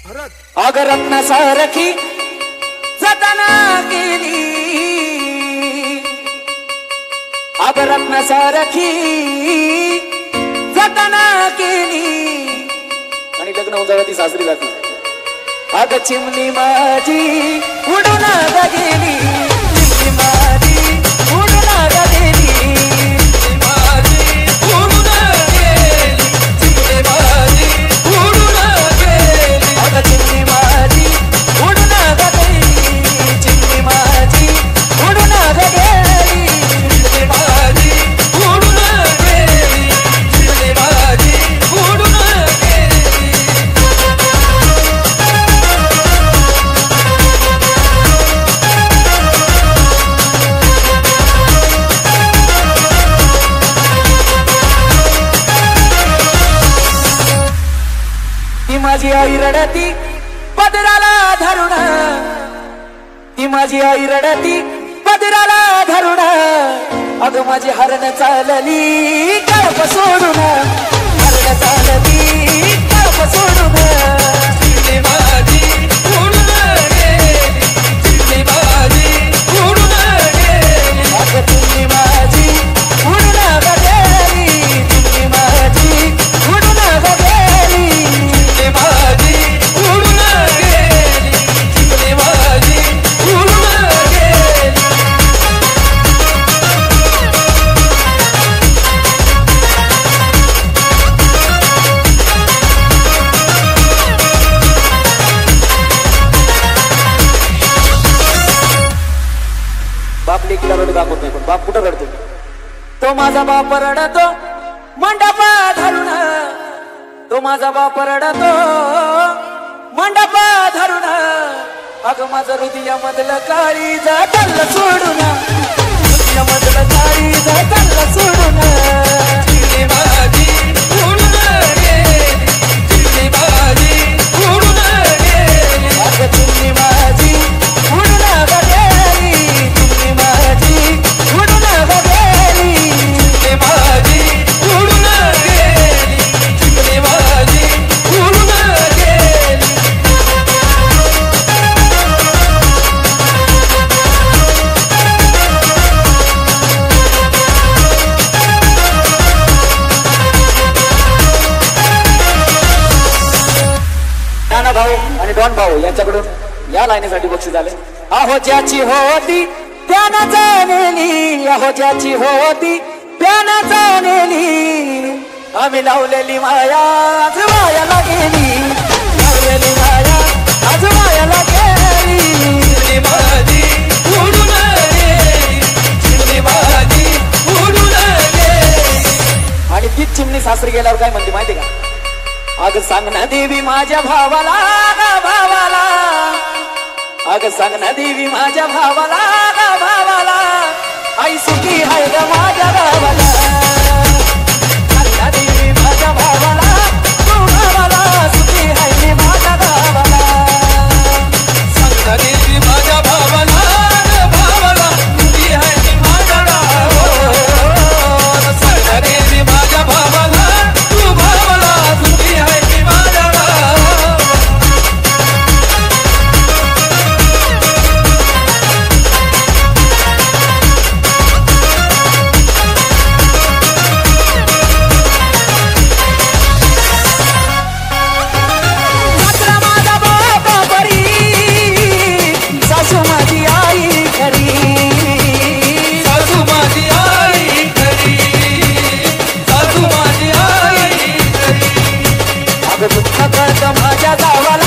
अग रत्न सारखी जतना केली, अग रत्न सारखी जतना केली आणि लग्न होऊन जावं ती सासरी जाते. अग चिमणी माझी उडून गेली, चिमणी माझी उडून गेली, चिमणी माझी उडून गेली, चिमणी माझी उडून गेली. अग चिमणी माझी उडून गेली, चिमणी माझी उडून गेली, चिमणी माझी उडून गेली, चिमणी माझी उडून गेली. ती माझी आई रडती पदराला धरून, ती माझी आई रडती पदराला धरून. अग माझी हरण चालली कळप सोडून, हरण चालली कळप सोडून. चिमणी माझी उडून गेली, चिमणी माझी उडून गेली. अग चिमणी माझी उडून गेली, चिमणी माझी उडून गेली, चिमणी माझी उडून गेली, चिमणी माझी उडून गेली. बाप लेकीला रडू दाखवत नाही, पण बाप कुठं रडतो? तो माझा बाप रडतो मंडपा धरून, तो माझा बाप रडतो मंडपा धरून. अग माझं हृदय मधलं काळी जातल सोडून, हृदय मधलं काळी जातल सोडून. चिमणी माझी उडून गेली, चिमणी माझी उडून गेली. अग चिमणी माझी उडून गेली, चिमणी माझी उडून गेली, चिमणी माझी उडून गेली, चिमणी माझी उडून गेली. नाना भाऊ आणि डॉन भाऊ यांच्याकडून या लाईनीसाठी बक्षीस झाले. अहो ज्याची होती त्यानं जाणली, अहो ज्याची होती त्यानं जाणली. आम्ही लावलेली माया आज मायाला गेली, लावलेली माया आज मायाला गेली. चिमणी माझी उडून गेली, चिमणी माझी उडून गेली. आणि तीच चिमणी सासरी गेल्यावर काय म्हणते माहिती का? अग सांग ना देवी माझ्या भावाला, भावाला. अग सांग ना देवी माझ्या भावाला, भावाला. आई सुखी आहे ग माझ्या गावाला. सांग ना देवी माझ्या भावाला, तू भावाला सुखी आहे माझ्या गावाला. सांग ना देवी माझ्या भावाला, भावाला सुखी आहे माझ्या गावाला. सांग ना देवी माझ्या भावाला, तू भावाला सुखी आहे माझ्या गावाला. सासू माझी आई खरी, सासू माझी आई खरी, सासू माझी आई खरी. अगं दुःख करत माझ्या गावाला,